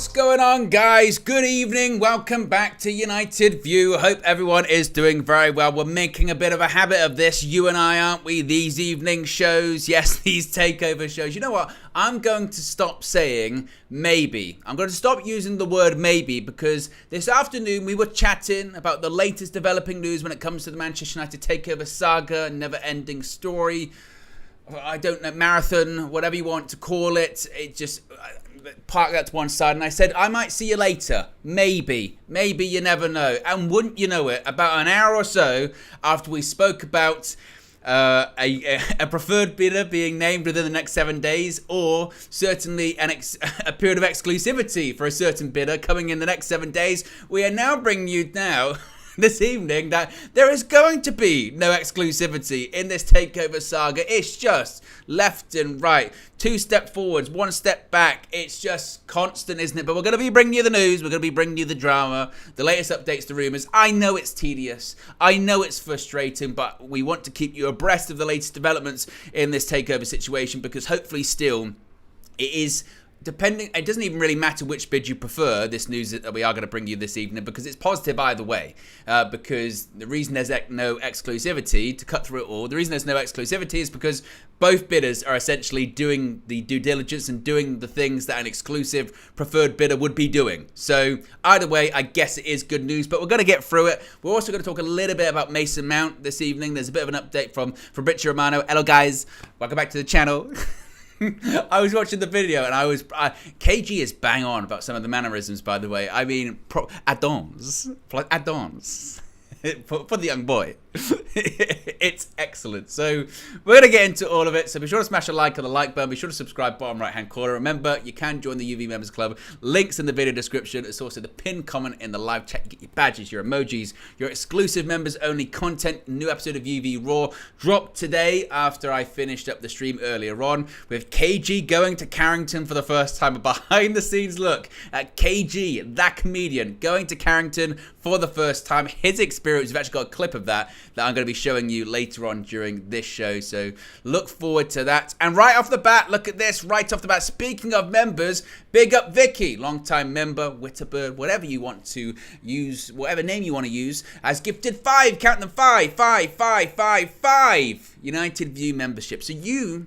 What's going on, guys? Good evening. Welcome back to United View. Hope everyone is doing very well. We're making a bit of a habit of this, you and I, aren't we? These evening shows, yes, these takeover shows. You know what? I'm going to stop saying maybe. I'm going to stop using the word maybe because this afternoon we were chatting about the latest developing news when it comes to the Manchester United takeover saga, never-ending story. I don't know, marathon, whatever you want to call it. It just... park that to one side, and I said I might see you later, maybe you never know. And wouldn't you know it, about an hour or so after we spoke about a preferred bidder being named within the next 7 days, or certainly a period of exclusivity for a certain bidder coming in the next 7 days, we are now bringing you this evening that there is going to be no exclusivity in this takeover saga. It's just left and right, 2 steps forwards, 1 step back. It's just constant, isn't it? But we're going to be bringing you the news, we're going to be bringing you the drama, the latest updates, the rumours. I know it's tedious, I know it's frustrating, but we want to keep you abreast of the latest developments in this takeover situation, because hopefully still it is... it doesn't even really matter which bid you prefer, this news that we are going to bring you this evening, because it's positive either way. Because the reason there's no exclusivity, to cut through it all, the reason there's no exclusivity is because both bidders are essentially doing the due diligence and doing the things that an exclusive preferred bidder would be doing. So either way, I guess it is good news, but we're going to get through it. We're also going to talk a little bit about Mason Mount this evening. There's a bit of an update from Fabrizio Romano. Hello guys, welcome back to the channel. I was watching the video and KG is bang on about some of the mannerisms, by the way. I mean, add-ons for the young boy. It's excellent. So we're going to get into all of it. So be sure to smash a like on the like button. Be sure to subscribe bottom right hand corner. Remember, you can join the UV Members Club. Links in the video description. It's also the pinned comment in the live chat. You get your badges, your emojis, your exclusive members only content. New episode of UV Raw dropped today after I finished up the stream earlier on, with KG going to Carrington for the first time. A behind the scenes look at KG, that comedian, going to Carrington for the first time. His experience, we've actually got a clip of that I'm going to be showing you later on during this show, so look forward to that. And right off the bat, look at this, right off the bat, speaking of members, big up Vicky, long-time member, Witterbird, whatever you want to use, whatever name you want to use, has gifted 5, count them, 5 United View memberships. So you...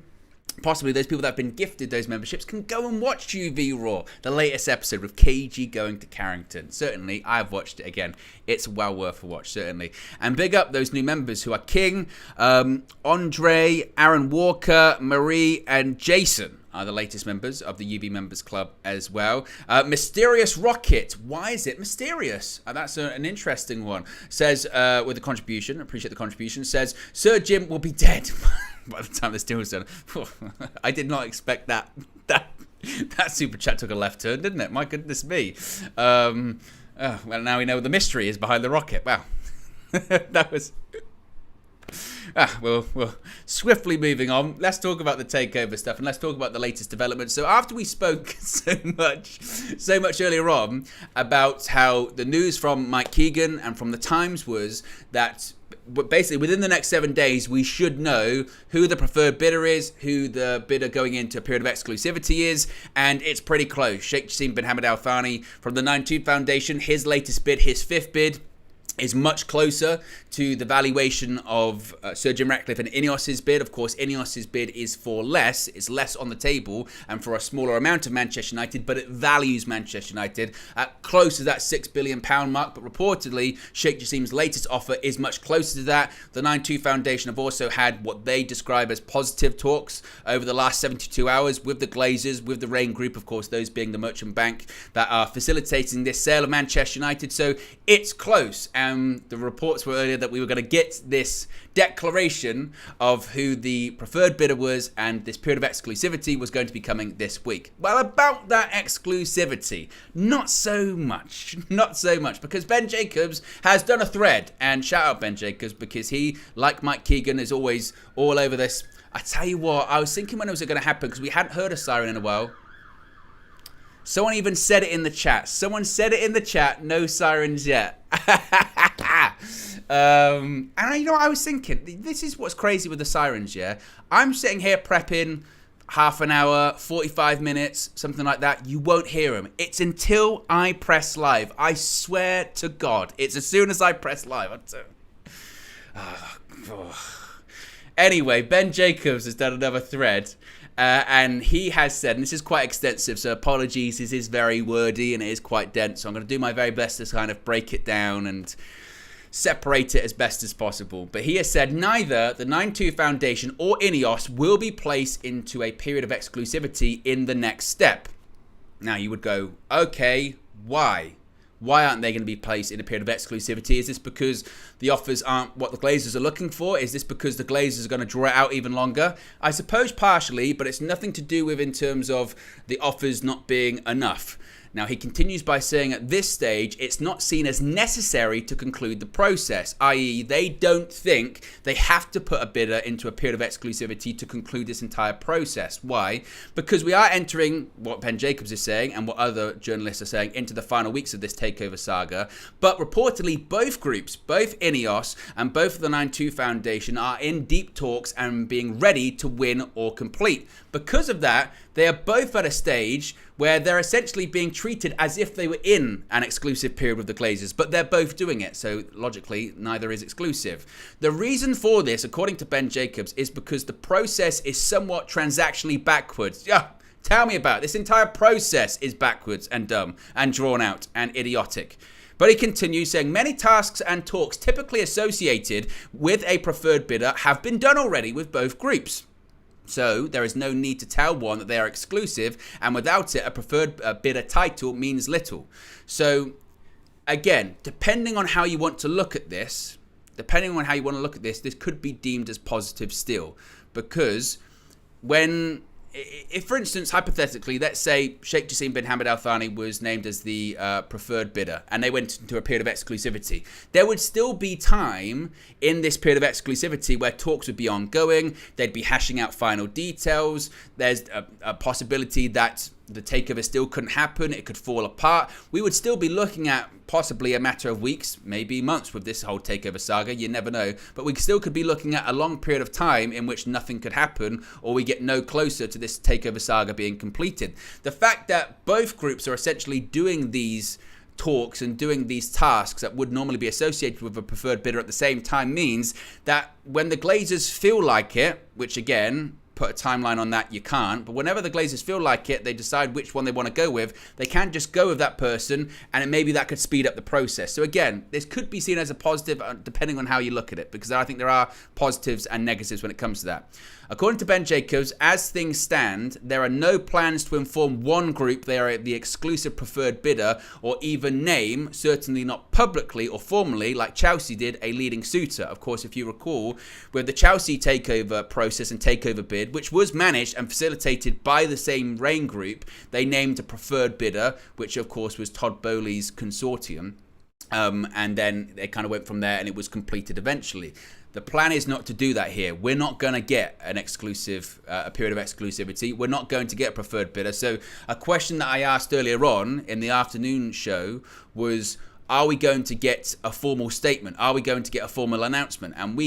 possibly those people that have been gifted those memberships can go and watch UV Raw, the latest episode with KG going to Carrington. Certainly, I've watched it again. It's well worth a watch, certainly. And big up those new members who are King, Andre, Aaron Walker, Marie, and Jason are the latest members of the UV Members Club as well. Mysterious Rocket. Why is it mysterious? That's an interesting one. Says, with a contribution, appreciate the contribution, says, Sir Jim will be dead by the time this deal is done. I did not expect that super chat took a left turn, didn't it? My goodness me. Well, now we know the mystery is behind the rocket. Wow. That was... We'll swiftly moving on. Let's talk about the takeover stuff, and let's talk about the latest developments. So after we spoke so much earlier on about how the news from Mike Keegan and from the Times was that basically within the next 7 days we should know who the preferred bidder is, who the bidder going into a period of exclusivity is, and it's pretty close. Sheikh Jassim bin Hamad Al Thani from the 9-2 Foundation, his latest bid, his 5th bid, is much closer to the valuation of Sir Jim Ratcliffe and Ineos's bid. Of course, Ineos's bid is for less. It's less on the table and for a smaller amount of Manchester United, but it values Manchester United at close to that £6 billion mark. But reportedly, Sheikh Jassim's latest offer is much closer to that. The 9-2 Foundation have also had what they describe as positive talks over the last 72 hours with the Glazers, with the Rain Group, of course, those being the merchant bank that are facilitating this sale of Manchester United. So it's close. The reports were earlier that we were going to get this declaration of who the preferred bidder was, and this period of exclusivity was going to be coming this week. Well, about that exclusivity, not so much, because Ben Jacobs has done a thread, and shout out Ben Jacobs, because he, like Mike Keegan, is always all over this. I tell you what, I was thinking when it was going to happen, because we hadn't heard a siren in a while. Someone even said it in the chat. No sirens yet. And you know what I was thinking? This is what's crazy with the sirens, yeah? I'm sitting here prepping. half an hour, 45 minutes, something like that, you won't hear him. It's until I press live. I swear to God, it's as soon as I press live. Anyway, Ben Jacobs has done another thread, and he has said, and this is quite extensive, so apologies, this is very wordy and it is quite dense, so I'm going to do my very best to kind of break it down and separate it as best as possible. But he has said neither the 9-2 Foundation or INEOS will be placed into a period of exclusivity in the next step. Now you would go, okay, why? Why aren't they going to be placed in a period of exclusivity? Is this because the offers aren't what the Glazers are looking for? Is this because the Glazers are going to draw it out even longer? I suppose partially, but it's nothing to do with in terms of the offers not being enough. Now, he continues by saying at this stage, it's not seen as necessary to conclude the process, i.e. they don't think they have to put a bidder into a period of exclusivity to conclude this entire process. Why? Because we are entering, what Ben Jacobs is saying and what other journalists are saying, into the final weeks of this takeover saga. But reportedly, both groups, both INEOS and both of the 9-2 Foundation are in deep talks and being ready to win or complete. Because of that, they are both at a stage where they're essentially being treated as if they were in an exclusive period with the Glazers, but they're both doing it, so logically, neither is exclusive. The reason for this, according to Ben Jacobs, is because the process is somewhat transactionally backwards. Yeah, tell me about it. This entire process is backwards and dumb and drawn out and idiotic. But he continues saying, many tasks and talks typically associated with a preferred bidder have been done already with both groups. So there is no need to tell one that they are exclusive, and without it, a preferred bidder title means little. So again, depending on how you want to look at this, this could be deemed as positive still, because if, for instance, hypothetically, let's say Sheikh Jassim bin Hamad Al Thani was named as the preferred bidder and they went into a period of exclusivity, there would still be time in this period of exclusivity where talks would be ongoing, they'd be hashing out final details, there's a possibility that the takeover still couldn't happen, it could fall apart. We would still be looking at possibly a matter of weeks, maybe months with this whole takeover saga, you never know. But we still could be looking at a long period of time in which nothing could happen, or we get no closer to this takeover saga being completed. The fact that both groups are essentially doing these talks and doing these tasks that would normally be associated with a preferred bidder at the same time means that when the Glazers feel like it, which again, put a timeline on that, you can't, but whenever the Glazers feel like it, they decide which one they want to go with, they can just go with that person, and maybe that could speed up the process. So again, this could be seen as a positive depending on how you look at it, because I think there are positives and negatives when it comes to that. According to Ben Jacobs, as things stand, there are no plans to inform one group they are the exclusive preferred bidder, or even name, certainly not publicly or formally, like Chelsea did, a leading suitor. Of course, if you recall, with the Chelsea takeover process and takeover bid, which was managed and facilitated by the same Rain Group, they named a preferred bidder, which of course was Todd Bowley's consortium. And then they kind of went from there and it was completed eventually. The plan is not to do that here. We're not going to get an exclusive, a period of exclusivity. We're not going to get a preferred bidder. So a question that I asked earlier on in the afternoon show was, are we going to get a formal statement? Are we going to get a formal announcement? And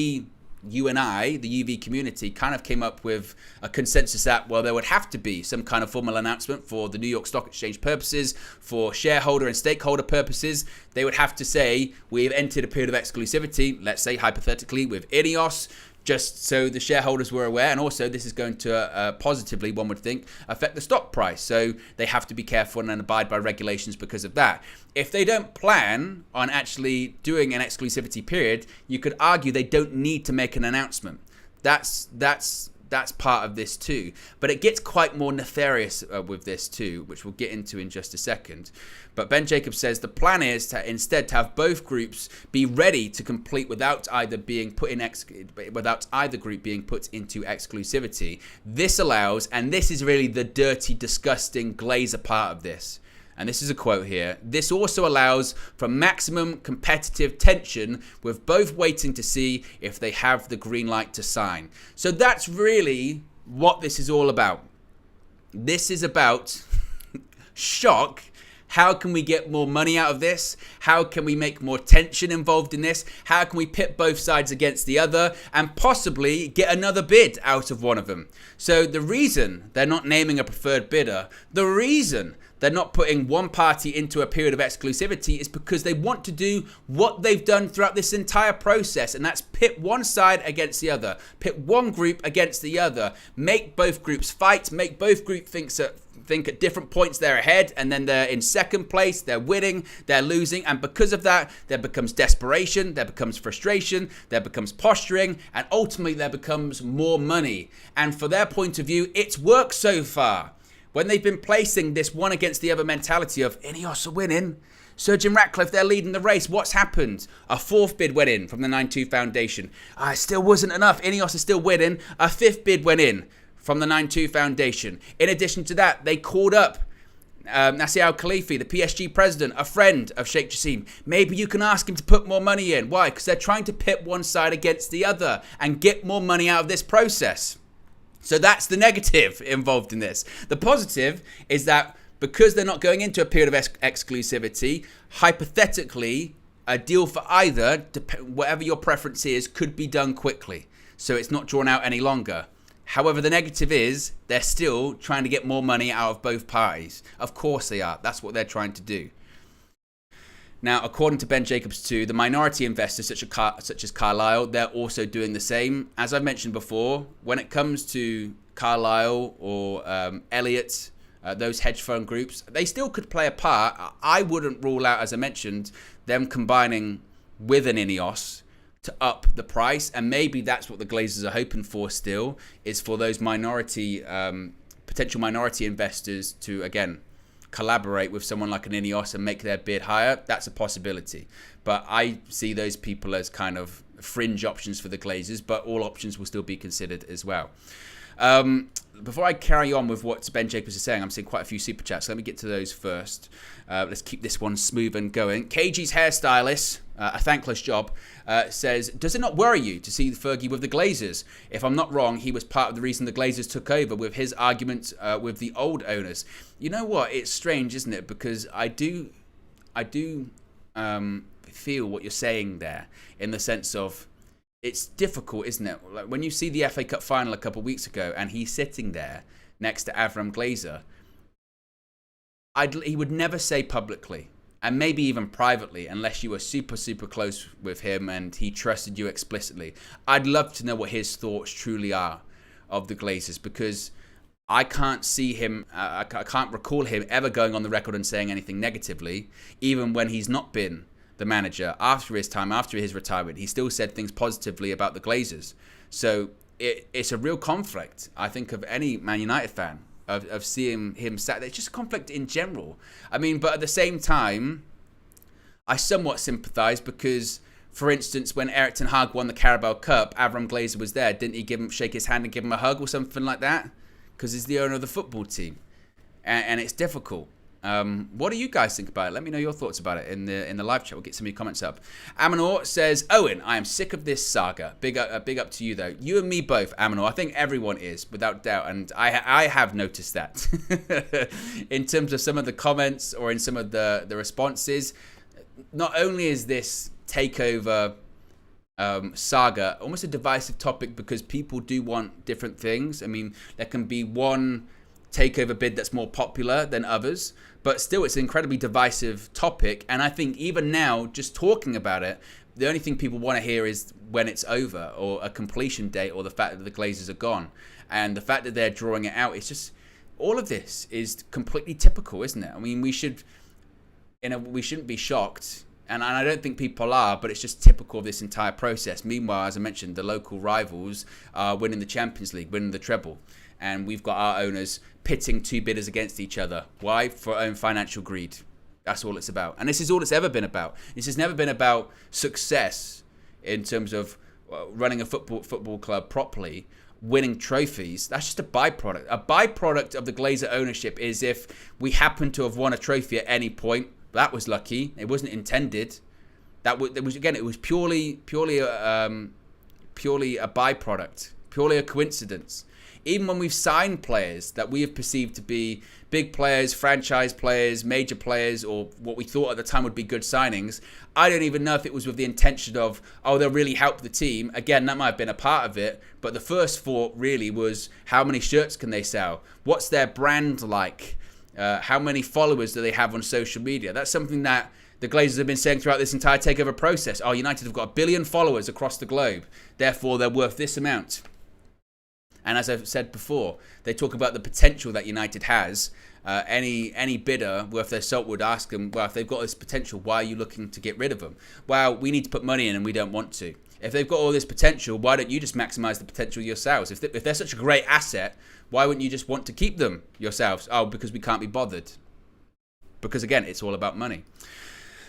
you and I, the UV community, kind of came up with a consensus that, well, there would have to be some kind of formal announcement for the New York Stock Exchange purposes, for shareholder and stakeholder purposes. They would have to say, we've entered a period of exclusivity, let's say hypothetically with INEOS, just so the shareholders were aware. And also this is going to positively, one would think, affect the stock price. So they have to be careful and abide by regulations because of that. If they don't plan on actually doing an exclusivity period, you could argue they don't need to make an announcement. That's part of this too. But it gets quite more nefarious with this too, which we'll get into in just a second. But Ben Jacobs says the plan is to instead to have both groups be ready to complete without either group being put into exclusivity. This allows, and this is really the dirty, disgusting Glazer part of this. And this is a quote here. This also allows for maximum competitive tension, with both waiting to see if they have the green light to sign. So that's really what this is all about. This is about shock, How can we get more money out of this? How can we make more tension involved in this? How can we pit both sides against the other and possibly get another bid out of one of them? So the reason they're not naming a preferred bidder, the reason they're not putting one party into a period of exclusivity is because they want to do what they've done throughout this entire process, and that's pit one side against the other, pit one group against the other, make both groups fight, make both groups think at different points they're ahead, and then they're in second place, they're winning, they're losing, and because of that, there becomes desperation, there becomes frustration, there becomes posturing, and ultimately there becomes more money. And for their point of view, it's worked so far. When they've been placing this one against the other mentality of Ineos are winning, Surge and Ratcliffe, they're leading the race. What's happened? A fourth bid went in from the 9-2 Foundation. It still wasn't enough. Ineos is still winning. A fifth bid went in from the 9-2 Foundation. In addition to that, they called up Nasser Al-Khalifi, the PSG president, a friend of Sheikh Jassim. Maybe you can ask him to put more money in. Why? Because they're trying to pit one side against the other and get more money out of this process. So that's the negative involved in this. The positive is that because they're not going into a period of exclusivity, hypothetically, a deal for either, whatever your preference is, could be done quickly. So it's not drawn out any longer. However, the negative is they're still trying to get more money out of both parties. Of course they are. That's what they're trying to do. Now, according to Ben Jacobs too, the minority investors such as Carlyle, they're also doing the same. As I mentioned before, when it comes to Carlyle or Elliott, those hedge fund groups, they still could play a part. I wouldn't rule out, as I mentioned, them combining with an Ineos to up the price, and maybe that's what the Glazers are hoping for still, is for those minority, potential minority investors to, again, collaborate with someone like an Ineos and make their bid higher. That's a possibility. But I see those people as kind of fringe options for the Glazers, but all options will still be considered as well. Before I carry on with what Ben Jacobs is saying, I'm seeing quite a few super chats. So let me get to those first. Let's keep this one smooth and going. KG's hairstylist, a thankless job, says, does it not worry you to see Fergie with the Glazers? If I'm not wrong, he was part of the reason the Glazers took over with his argument with the old owners. You know what? It's strange, isn't it? Because I do feel what you're saying there, in the sense of it's difficult, isn't it? Like when you see the FA Cup final a couple of weeks ago and he's sitting there next to Avram Glazer, he would never say publicly, and maybe even privately, unless you were super, super close with him and he trusted you explicitly. I'd love to know what his thoughts truly are of the Glazers, because I can't see him, I can't recall him ever going on the record and saying anything negatively, even when he's not been the manager. After his time, after his retirement, he still said things positively about the Glazers. So it's a real conflict, I think, of any Man United fan, of seeing him sat there. It's just conflict in general. I mean, but at the same time, I somewhat sympathise because, for instance, when Eric Ten Hag won the Carabao Cup, Avram Glazer was there. Didn't he shake his hand and give him a hug or something like that? Because he's the owner of the football team. And it's difficult. What do you guys think about it? Let me know your thoughts about it in the live chat. We'll get some of your comments up. Amanor says, Owen, I am sick of this saga. Big up to you, though. You and me both, Amanor. I think everyone is, without doubt. And I have noticed that. In terms of some of the comments or in some of the responses, not only is this takeover saga almost a divisive topic because people do want different things. I mean, there can be one takeover bid that's more popular than others, but still it's an incredibly divisive topic. And I think even now, just talking about it, the only thing people want to hear is when it's over, or a completion date, or the fact that the Glazers are gone. And the fact that they're drawing it out, it's just, all of this is completely typical, isn't it? I mean, we shouldn't be shocked, and I don't think people are, but it's just typical of this entire process. Meanwhile, as I mentioned, the local rivals are winning the Champions League, winning the treble. And we've got our owners pitting two bidders against each other. Why? For own financial greed. That's all it's about. And this is all it's ever been about. This has never been about success in terms of running a football club properly, winning trophies. That's just a byproduct. A byproduct of the Glazer ownership is if we happen to have won a trophy at any point. That was lucky. It wasn't intended. It was purely a byproduct, purely a coincidence. even when we've signed players that we have perceived to be big players, franchise players, major players, or what we thought at the time would be good signings, I don't even know if it was with the intention of, oh, they'll really help the team. Again, that might have been a part of it, but the first thought really was, how many shirts can they sell? What's their brand like? How many followers do they have on social media? That's something that the Glazers have been saying throughout this entire takeover process. Oh, United have got 1 billion followers across the globe. Therefore, they're worth this amount. And as I've said before, they talk about the potential that United has. Any bidder worth their salt would ask them, well, if they've got this potential, why are you looking to get rid of them? Well, we need to put money in and we don't want to. If they've got all this potential, why don't you just maximize the potential yourselves? If they're such a great asset, why wouldn't you just want to keep them yourselves? Oh, because we can't be bothered. Because again, it's all about money.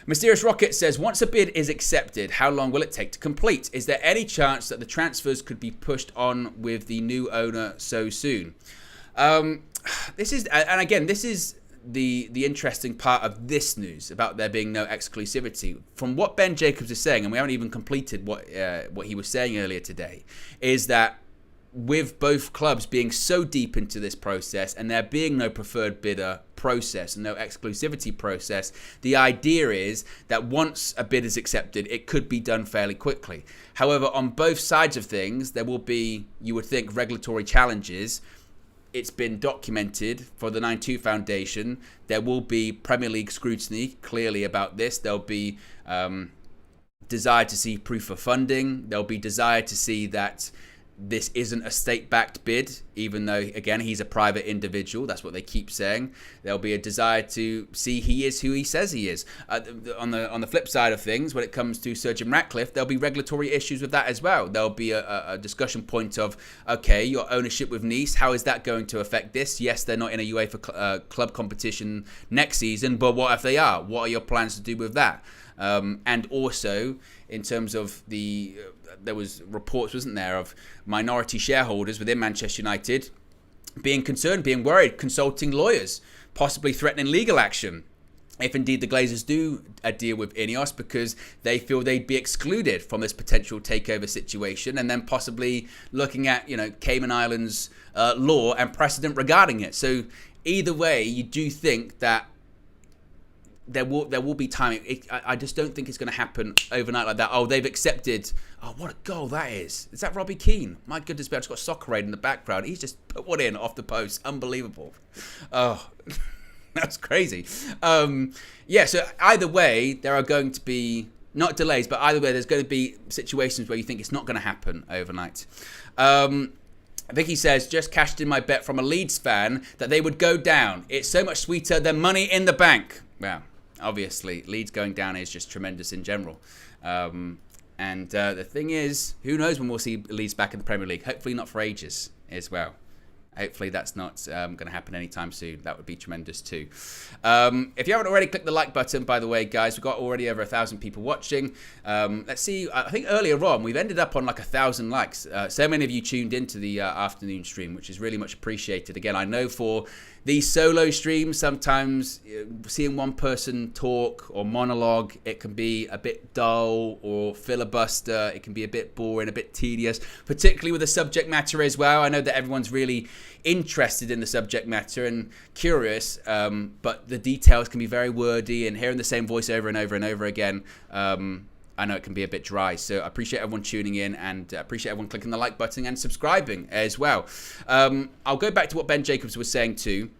Mysterious Rocket says, once a bid is accepted, how long will it take to complete? Is there any chance that the transfers could be pushed on with the new owner so soon? This is the interesting part of this news about there being no exclusivity. From what Ben Jacobs is saying, and we haven't even completed what he was saying earlier today, is that with both clubs being so deep into this process and there being no preferred bidder process and no exclusivity process, the idea is that once a bid is accepted, it could be done fairly quickly. However, on both sides of things, there will be, you would think, regulatory challenges. It's been documented for the 9-2 Foundation. There will be Premier League scrutiny, clearly, about this. There'll be desire to see proof of funding. There'll be desire to see that this isn't a state-backed bid, even though, again, he's a private individual. That's what they keep saying. There'll be a desire to see he is who he says he is. On the flip side of things, when it comes to Sir Jim Ratcliffe, there'll be regulatory issues with that as well. There'll be a discussion point of, okay, your ownership with Nice, how is that going to affect this? Yes, they're not in a UEFA club competition next season, but what if they are? What are your plans to do with that? And also, in terms of there was reports, wasn't there, of minority shareholders within Manchester United being concerned, being worried, consulting lawyers, possibly threatening legal action if indeed the Glazers do a deal with Ineos, because they feel they'd be excluded from this potential takeover situation, and then possibly looking at, Cayman Islands law and precedent regarding it. So either way, you do think that there will be time. I just don't think it's going to happen overnight like that. Oh, they've accepted. Oh, what a goal that is. Is that Robbie Keane? My goodness, I've just got Soccer Raid in the background. He's just put one in off the post. Unbelievable. Oh, that's crazy. So either way, there are going to be, not delays, but either way, there's going to be situations where you think it's not going to happen overnight. Vicky says, just cashed in my bet from a Leeds fan that they would go down. It's so much sweeter than money in the bank. Wow. Obviously, Leeds going down is just tremendous in general. And the thing is, who knows when we'll see Leeds back in the Premier League? Hopefully not for ages as well. Hopefully that's not going to happen anytime soon. That would be tremendous too. If you haven't already, click the like button, by the way, guys. We've got already over 1,000 people watching. Let's see. I think earlier on, we've ended up on like 1,000 likes. So many of you tuned into the afternoon stream, which is really much appreciated. Again, I know for these solo streams, sometimes seeing one person talk or monologue, it can be a bit dull or filibuster. It can be a bit boring, a bit tedious, particularly with the subject matter as well. I know that everyone's really interested in the subject matter and curious, but the details can be very wordy, and hearing the same voice over and over and over again, I know it can be a bit dry. So I appreciate everyone tuning in, and appreciate everyone clicking the like button and subscribing as well. I'll go back to what Ben Jacobs was saying too.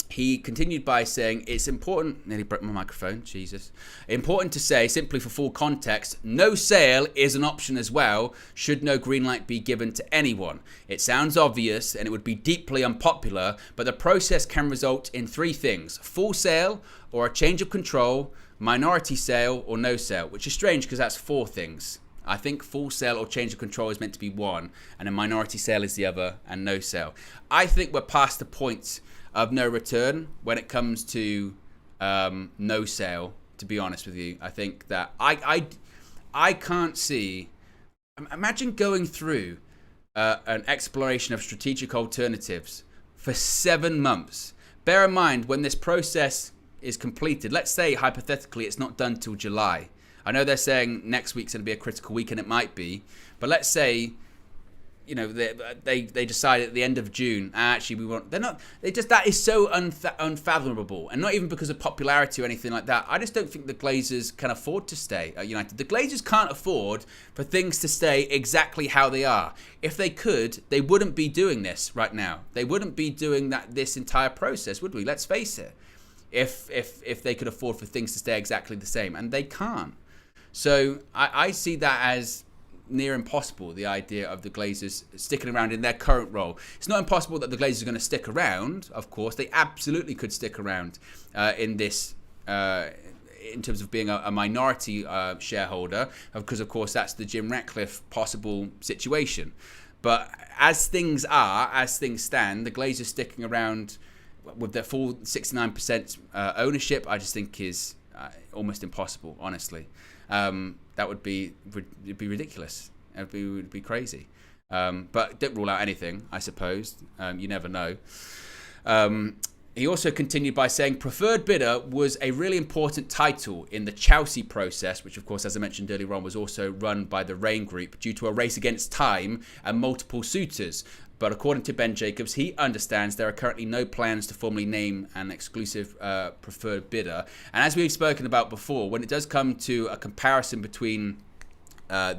He continued by saying, it's important, nearly broke my microphone, Jesus. Important to say, simply for full context, no sale is an option as well, should no green light be given to anyone. It sounds obvious and it would be deeply unpopular, but the process can result in 3 things: full sale or a change of control, minority sale or no sale, which is strange because that's 4 things. I think full sale or change of control is meant to be one, and a minority sale is the other, and no sale. I think we're past the point of no return when it comes to no sale, to be honest with you. I think that I can't see. Imagine going through an exploration of strategic alternatives for 7 months. Bear in mind, when this process is completed, let's say hypothetically it's not done till July. I know they're saying next week's going to be a critical week, and it might be, but let's say they decided at the end of June, actually that is so unfathomable, and not even because of popularity or anything like that. I just don't think the Glazers can afford to stay at United. The Glazers can't afford for things to stay exactly how they are. If they could, they wouldn't be doing this right now. They wouldn't be doing this entire process, would we? Let's face it. If they could afford for things to stay exactly the same, and they can't. So I see that as near impossible, the idea of the Glazers sticking around in their current role. It's not impossible that the Glazers are going to stick around, of course. They absolutely could stick around in this, in terms of being a minority shareholder, because, of course, that's the Jim Ratcliffe possible situation. But as things stand, the Glazers sticking around with their full 69% ownership, I just think is almost impossible, honestly. That would be ridiculous. It would be crazy. But don't rule out anything, I suppose. You never know. He also continued by saying preferred bidder was a really important title in the Chelsea process, which, of course, as I mentioned earlier on, was also run by the Rain Group due to a race against time and multiple suitors. But according to Ben Jacobs, he understands there are currently no plans to formally name an exclusive preferred bidder. And as we've spoken about before, when it does come to a comparison between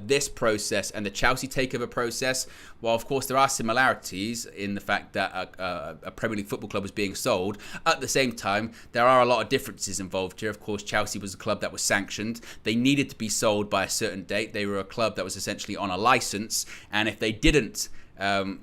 this process and the Chelsea takeover process, well, of course, there are similarities in the fact that a Premier League football club is being sold. At the same time, there are a lot of differences involved here. Of course, Chelsea was a club that was sanctioned. They needed to be sold by a certain date. They were a club that was essentially on a license. And if they didn't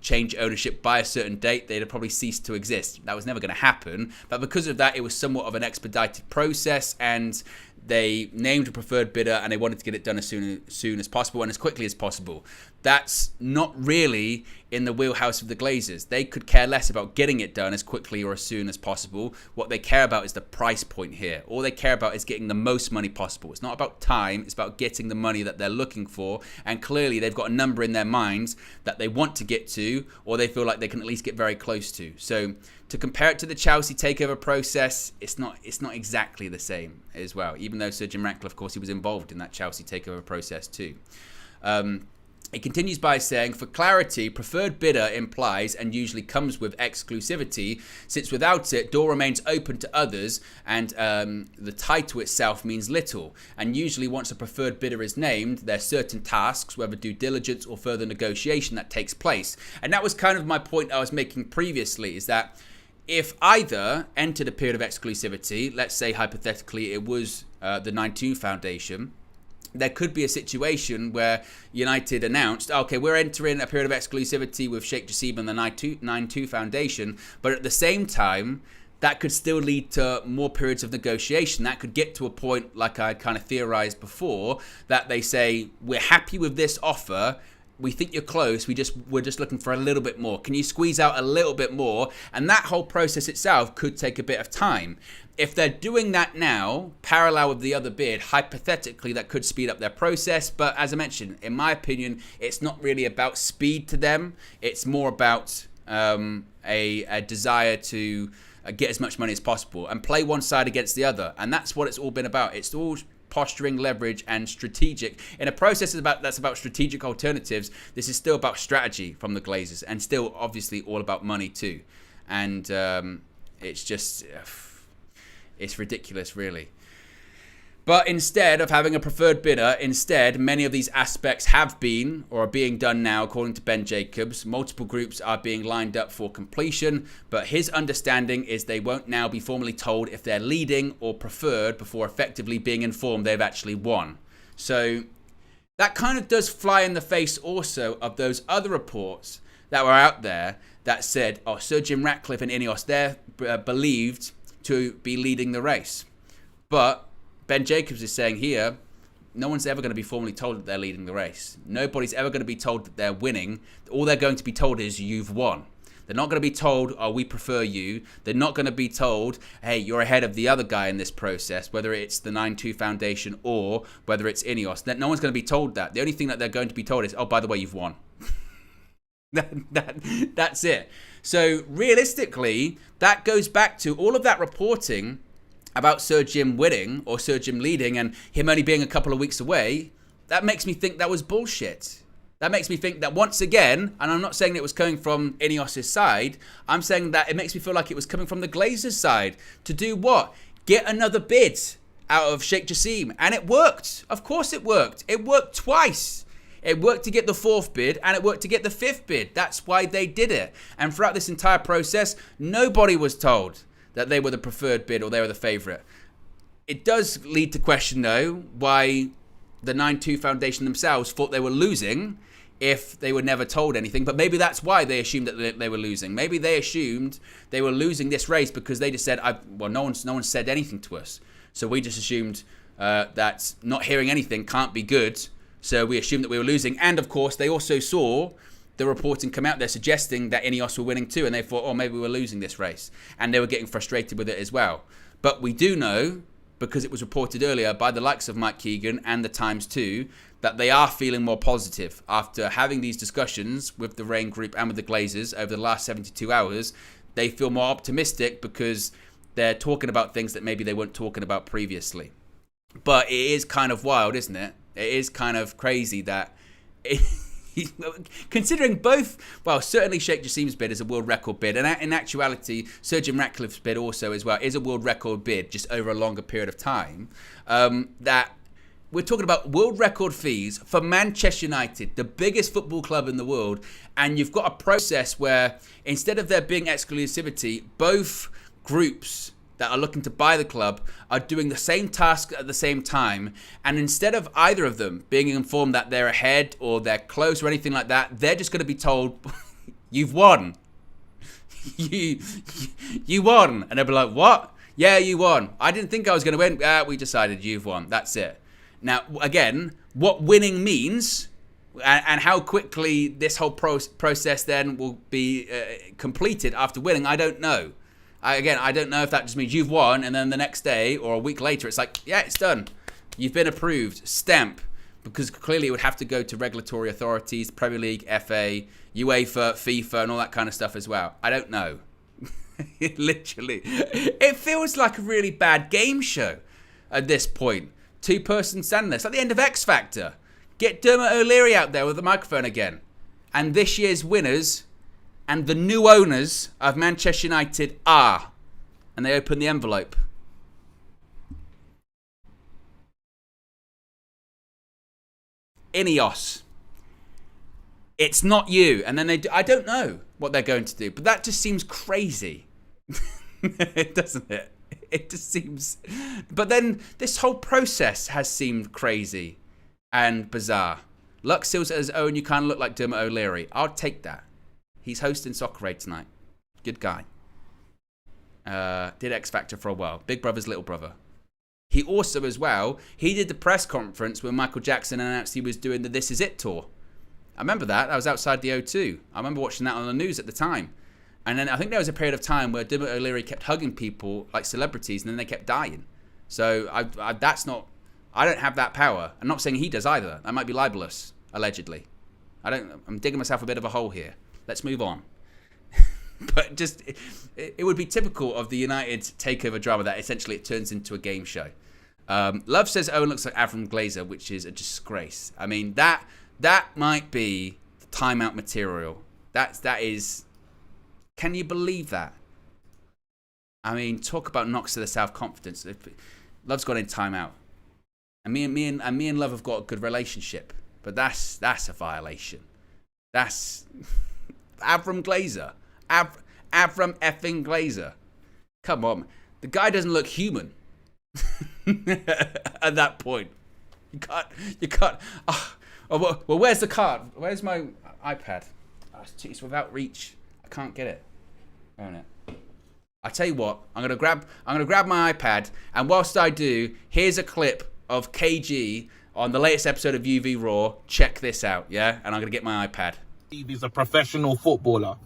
change ownership by a certain date, they'd have probably ceased to exist. That was never going to happen. But because of that, it was somewhat of an expedited process, and they named a preferred bidder, and they wanted to get it done as soon as possible and as quickly as possible. That's not really in the wheelhouse of the Glazers. They could care less about getting it done as quickly or as soon as possible. What they care about is the price point here. All they care about is getting the most money possible. It's not about time. It's about getting the money that they're looking for. And clearly, they've got a number in their minds that they want to get to, or they feel like they can at least get very close to. So to compare it to the Chelsea takeover process, it's not exactly the same as well, even though Sir Jim Ratcliffe, of course, he was involved in that Chelsea takeover process too. It continues by saying, for clarity, preferred bidder implies and usually comes with exclusivity, since without it, door remains open to others, and the title itself means little. And usually once a preferred bidder is named, there are certain tasks, whether due diligence or further negotiation, that takes place. And that was kind of my point I was making previously, is that if either entered a period of exclusivity, let's say hypothetically it was the 9-2 Foundation, there could be a situation where United announced, okay, we're entering a period of exclusivity with Sheikh Jassim and the 9-2 Foundation, but at the same time, that could still lead to more periods of negotiation. That could get to a point, like I kind of theorized before, that they say, we're happy with this offer, we think you're close, we're just looking for a little bit more. Can you squeeze out a little bit more? And that whole process itself could take a bit of time. If they're doing that now, parallel with the other bid, hypothetically, that could speed up their process. But as I mentioned, in my opinion, it's not really about speed to them. It's more about a desire to get as much money as possible and play one side against the other. And that's what it's all been about. It's all posturing, leverage, and strategic. In a process that's about strategic alternatives, this is still about strategy from the Glazers, and still obviously all about money too. And it's just, it's ridiculous, really. But instead of having a preferred bidder, many of these aspects have been or are being done now, according to Ben Jacobs. Multiple groups are being lined up for completion, but his understanding is they won't now be formally told if they're leading or preferred before effectively being informed they've actually won. So that kind of does fly in the face also of those other reports that were out there that said, oh, Sir Jim Ratcliffe and Ineos, they're believed to be leading the race. But Ben Jacobs is saying here, no one's ever going to be formally told that they're leading the race. Nobody's ever going to be told that they're winning. All they're going to be told is you've won. They're not going to be told, oh, we prefer you. They're not going to be told, hey, you're ahead of the other guy in this process, whether it's the 9-2 Foundation or whether it's Ineos. No one's going to be told that. The only thing that they're going to be told is, oh, by the way, you've won. That's it. So realistically, that goes back to all of that reporting about Sir Jim winning or Sir Jim leading and him only being a couple of weeks away. That makes me think that was bullshit. That makes me think that once again, and I'm not saying it was coming from Ineos' side, I'm saying that it makes me feel like it was coming from the Glazers' side. To do what? Get another bid out of Sheikh Jassim. And it worked. Of course it worked. It worked twice. It worked to get the 4th bid and it worked to get the 5th bid. That's why they did it. And throughout this entire process, nobody was told that they were the preferred bid or they were the favourite. It does lead to question, though, why the 9-2 Foundation themselves thought they were losing if they were never told anything. But maybe that's why they assumed that they were losing. Maybe they assumed they were losing this race because they just said, well, no one said anything to us. So we just assumed that not hearing anything can't be good. So we assumed that we were losing. And, of course, they also saw the reporting come out there suggesting that Ineos were winning too. And they thought, oh, maybe we're losing this race. And they were getting frustrated with it as well. But we do know, because it was reported earlier by the likes of Mike Keegan and the Times too, that they are feeling more positive after having these discussions with the Rain Group and with the Glazers over the last 72 hours. They feel more optimistic because they're talking about things that maybe they weren't talking about previously. But it is kind of wild, isn't it? It is kind of crazy that considering both, well, certainly Sheikh Jassim's bid is a world record bid, and in actuality, Surgeon Ratcliffe's bid also as well is a world record bid, just over a longer period of time. That we're talking about world record fees for Manchester United, the biggest football club in the world, and you've got a process where instead of there being exclusivity, both groups that are looking to buy the club are doing the same task at the same time. And instead of either of them being informed that they're ahead or they're close or anything like that, they're just going to be told, you've won. You won. And they'll be like, what? Yeah, you won. I didn't think I was going to win. We decided you've won. That's it. Now, again, what winning means and how quickly this whole process then will be completed after winning, I don't know. I don't know if that just means you've won and then the next day or a week later it's like, yeah, it's done. You've been approved. Stamp. Because clearly it would have to go to regulatory authorities, Premier League, FA, UEFA, FIFA and all that kind of stuff as well. I don't know. Literally. It feels like a really bad game show at this point. 2-person standing there. It's like the end of X Factor. Get Dermot O'Leary out there with the microphone again. And this year's winners and the new owners of Manchester United are. And they open the envelope. Ineos. It's not you. And then they do, I don't know what they're going to do. But that just seems crazy. Doesn't it? It just seems... But then this whole process has seemed crazy and bizarre. Lux still says, oh, and you kind of look like Dermot O'Leary. I'll take that. He's hosting Soccer Aid tonight. Good guy. Did X Factor for a while. Big Brother's little brother. He also, as well, he did the press conference when Michael Jackson announced he was doing the This Is It tour. I remember that. That was outside the O2. I remember watching that on the news at the time. And then I think there was a period of time where Dermot O'Leary kept hugging people like celebrities and then they kept dying. So that's not... I don't have that power. I'm not saying he does either. That might be libelous, allegedly. I'm digging myself a bit of a hole here. Let's move on. But just, it would be typical of the United takeover drama that essentially it turns into a game show. Love says Owen looks like Avram Glazer, which is a disgrace. I mean, that might be timeout material. That is, can you believe that? I mean, talk about knocks to the self-confidence. Love's got in timeout. And me and Love have got a good relationship. But that's a violation. That's Avram Glazer. Avram effing Glazer. Come on. The guy doesn't look human. At that point. You can't. Well, where's the card? Where's my iPad? It's without reach. I can't get it. Own it. I tell you what, I'm gonna grab my iPad, and whilst I do, here's a clip of KG on the latest episode of UV Raw. Check this out, yeah? And I'm gonna get my iPad. He's a professional footballer.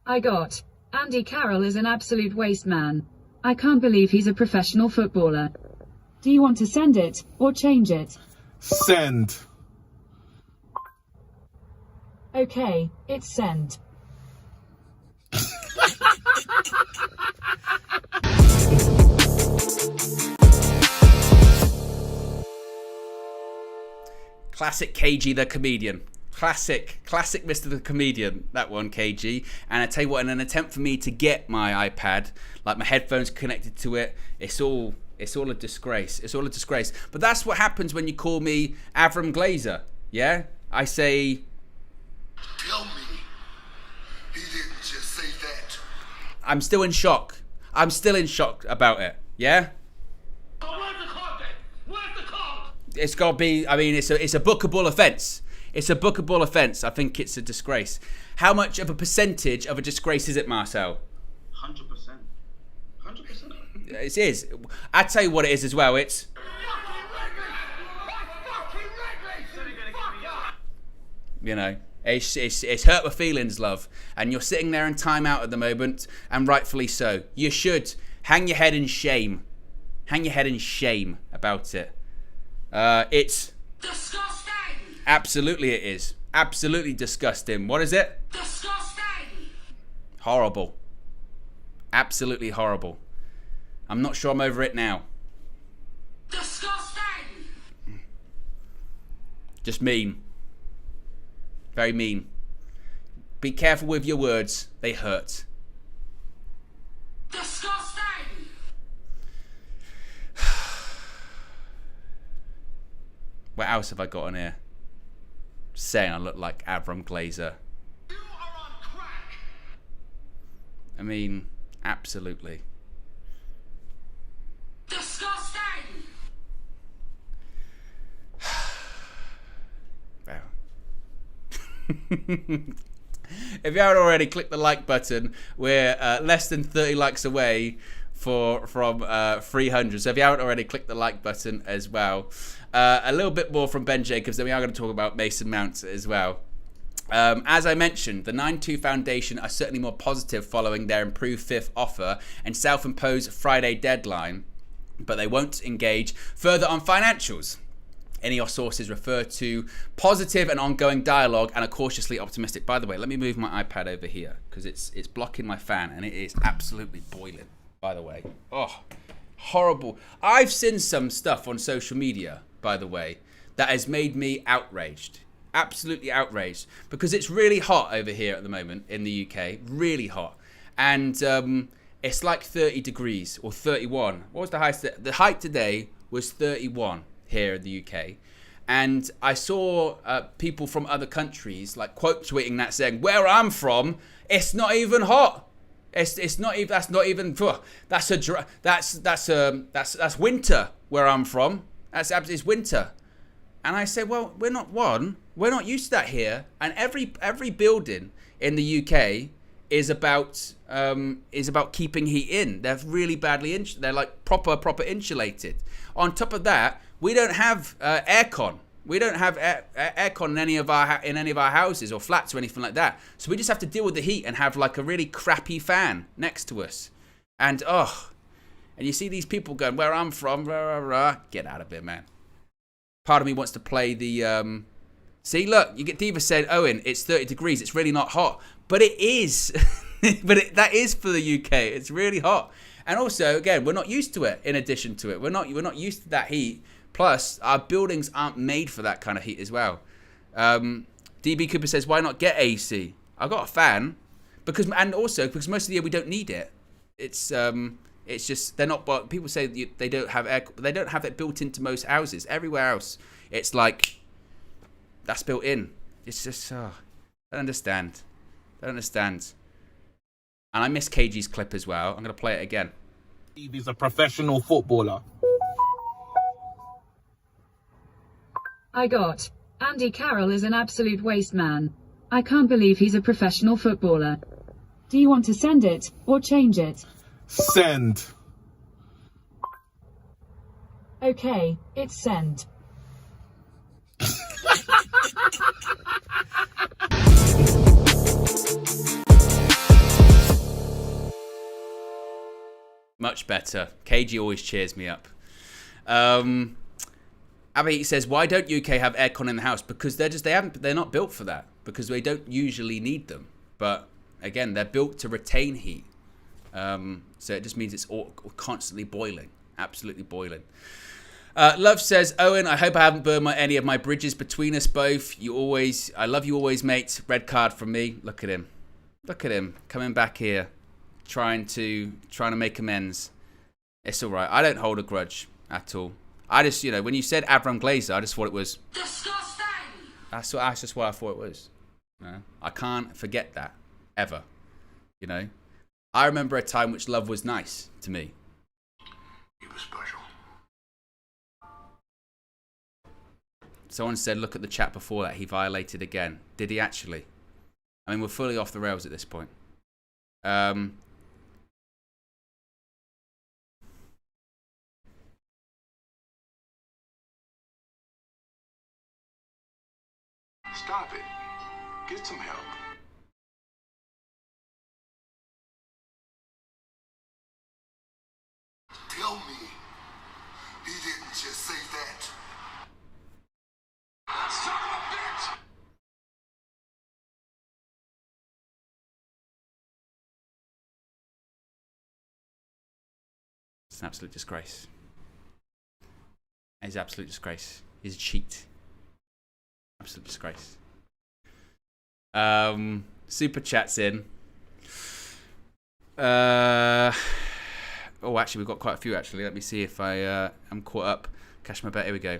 I got. Andy Carroll is an absolute waste man. I can't believe he's a professional footballer. Do you want to send it, or change it? Send. Okay, it's sent. Classic KG the comedian. Classic Mr. the Comedian, that one, KG. And I tell you what, in an attempt for me to get my iPad, like my headphones connected to it, it's all a disgrace. It's all a disgrace. But that's what happens when you call me Avram Glazer, yeah? I say... Tell me, he didn't just say that. I'm still in shock. I'm still in shock about it, yeah? Oh, where's the card then? Where's the card? It's got to be, I mean, it's a bookable offence. It's a bookable offence. I think it's a disgrace. How much of a percentage of a disgrace is it, Marcel? 100%. 100%. It is. I tell you what it is as well. It's... You know, it's hurt my feelings, love. And you're sitting there in timeout at the moment, and rightfully so. You should hang your head in shame. Hang your head in shame about it. It's... Disgusting! Absolutely it is. Absolutely disgusting. What is it? Disgusting! Horrible. Absolutely horrible. I'm not sure I'm over it now. Disgusting! Just mean. Very mean. Be careful with your words. They hurt. Disgusting! What else have I got on here? Saying I look like Avram Glazer. You are on crack! I mean, absolutely. Disgusting! Wow. If you haven't already, click the like button. We're less than 30 likes away from 300. So if you haven't already, click the like button as well. A little bit more from Ben Jacobs, then we are going to talk about Mason Mount as well. As I mentioned, the 9-2 Foundation are certainly more positive following their improved fifth offer and self-imposed Friday deadline, but they won't engage further on financials. Any sources refer to positive and ongoing dialogue and are cautiously optimistic. By the way, let me move my iPad over here because it's blocking my fan and it is absolutely boiling, by the way. Oh, horrible. I've seen some stuff on social media, by the way, that has made me outraged. Absolutely outraged. Because it's really hot over here at the moment in the UK. Really hot. And it's like 30 degrees or 31. What was the highest? The height today was 31 here in the UK. And I saw people from other countries like quote tweeting that saying, where I'm from, it's not even hot. It's not even, that's winter where I'm from. It's winter. And I said, well, we're not used to that here. And every building in the UK is about keeping heat in. They're really badly they're like proper insulated. On top of that, we don't have aircon. We don't have aircon in any of our houses or flats or anything like that. So we just have to deal with the heat and have like a really crappy fan next to us. And and you see these people going, where I'm from, rah, rah, rah. Get out of here, man. Part of me wants to play the... See, look, you get Diva said, Owen, it's 30 degrees. It's really not hot. But it is. That is for the UK. It's really hot. And also, again, we're not used to it in addition to it. We're not used to that heat. Plus, our buildings aren't made for that kind of heat as well. DB Cooper says, why not get AC? I've got a fan. Because most of the year we don't need it. It's just they're not. But people say they don't have air. They don't have it built into most houses. Everywhere else, it's like that's built in. It's just I don't understand. And I miss KG's clip as well. I'm gonna play it again. He's a professional footballer. I got. Andy Carroll is an absolute waste man. I can't believe he's a professional footballer. Do you want to send it or change it? Send. Okay, it's sent. Much better. KG always cheers me up. Abby says, why don't UK have aircon in the house? Because they're not built for that. Because they don't usually need them. But again, they're built to retain heat. So it just means it's all constantly boiling. Absolutely boiling. Love says, Owen, I hope I haven't burned any of my bridges between us both. I love you always, mate. Red card from me. Look at him. Look at him coming back here, trying to make amends. It's all right. I don't hold a grudge at all. I just, when you said Avram Glazer, I just thought it was disgusting. That's just what I thought it was. I can't forget that ever. I remember a time which love was nice to me. He was special. Someone said, look at the chat before that. He violated again. Did he actually? I mean, we're fully off the rails at this point. Stop it. Get some help. Tell me he didn't just say that. Son of a bitch! It's an absolute disgrace. It's an absolute disgrace. He's a cheat. Absolute disgrace. Super chats in. Oh, actually, we've got quite a few, actually. Let me see if I am caught up. Cash my bet. Here we go.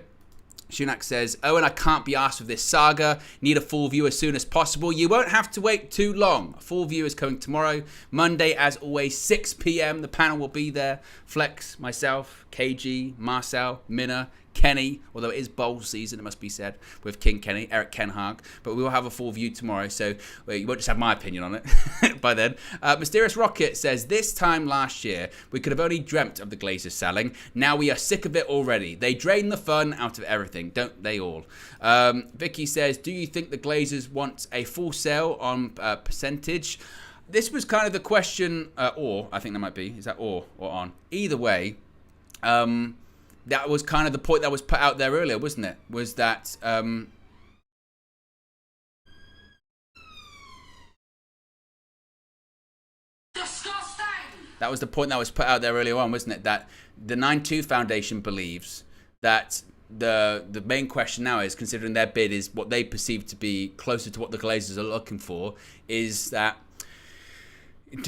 Shunak says, Owen, I can't be asked with this saga. Need a full view as soon as possible. You won't have to wait too long. A full view is coming tomorrow. Monday, as always, 6 p.m. The panel will be there. Flex, myself, KG, Marcel, Minna, Kenny, although it is bowl season, it must be said, with King Kenny, Eric Kenhag. But we will have a full view tomorrow, so you won't just have my opinion on it by then. Mysterious Rocket says, this time last year, we could have only dreamt of the Glazers selling. Now we are sick of it already. They drain the fun out of everything, don't they all? Vicky says, do you think the Glazers want a full sale on percentage? This was kind of the question, or, I think that might be, is that or on? Either way, that was kind of the point that was put out there earlier, wasn't it? Was that disgusting. That was the point that was put out there earlier on, wasn't it? That the 9-2 Foundation believes that the main question now is, considering their bid is what they perceive to be closer to what the Glazers are looking for, is that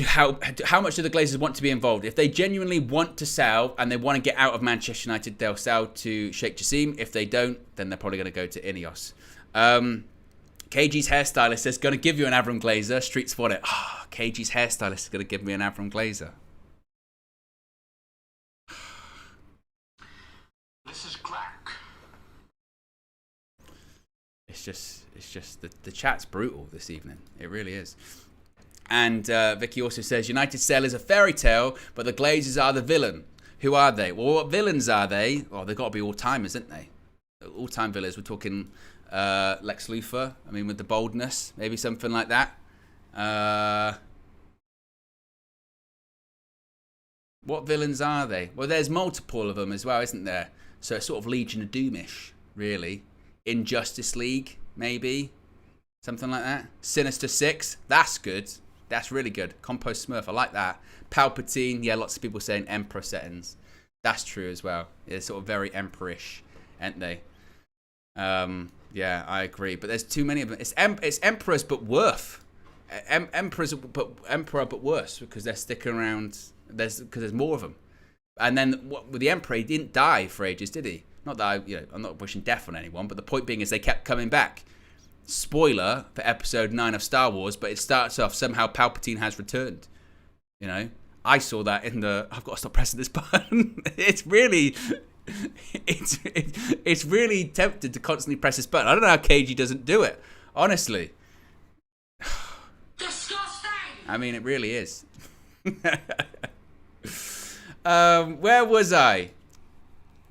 how much do the Glazers want to be involved? If they genuinely want to sell and they want to get out of Manchester United, they'll sell to Sheikh Jassim. If they don't, then they're probably going to go to Ineos. KG's hairstylist says, going to give you an Avram Glazer. Street Spot it. Oh, KG's hairstylist is going to give me an Avram Glazer. This is crack. It's just the chat's brutal this evening. It really is. And Vicky also says, United sale is a fairy tale, but the Glazers are the villain. Who are they? Well, what villains are they? Well, they've got to be all-timers, isn't they? All-time villains. We're talking Lex Luthor. I mean, with the boldness. Maybe something like that. What villains are they? Well, there's multiple of them as well, isn't there? So it's sort of Legion of Doomish, really. Injustice League, maybe. Something like that. Sinister Six. That's good. That's really good. Compost Smurf. I like that. Palpatine. Yeah, lots of people saying Emperor settings. That's true as well. They're sort of very Emperorish, aren't they? Yeah, I agree. But there's too many of them. It's Emperors but worse. Emperor but worse, because they're sticking around. Because there's more of them. And then with the Emperor, he didn't die for ages, did he? Not that I'm not wishing death on anyone, but the point being is they kept coming back. Spoiler for episode 9 of Star Wars, but it starts off somehow Palpatine has returned. I saw that in the. I've got to stop pressing this button. It's really tempted to constantly press this button. I don't know how KG doesn't do it. Honestly, disgusting. I mean, it really is. Where was I?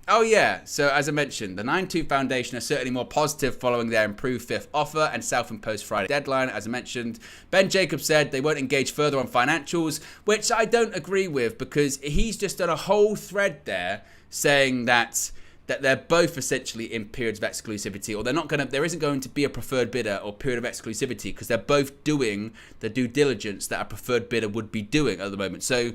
Oh yeah, so as I mentioned, the 9-2 Foundation are certainly more positive following their improved fifth offer and self-imposed Friday deadline. As I mentioned, Ben Jacobs said they won't engage further on financials, which I don't agree with, because he's just done a whole thread there saying that they're both essentially in periods of exclusivity, or there isn't going to be a preferred bidder or period of exclusivity, because they're both doing the due diligence that a preferred bidder would be doing at the moment. So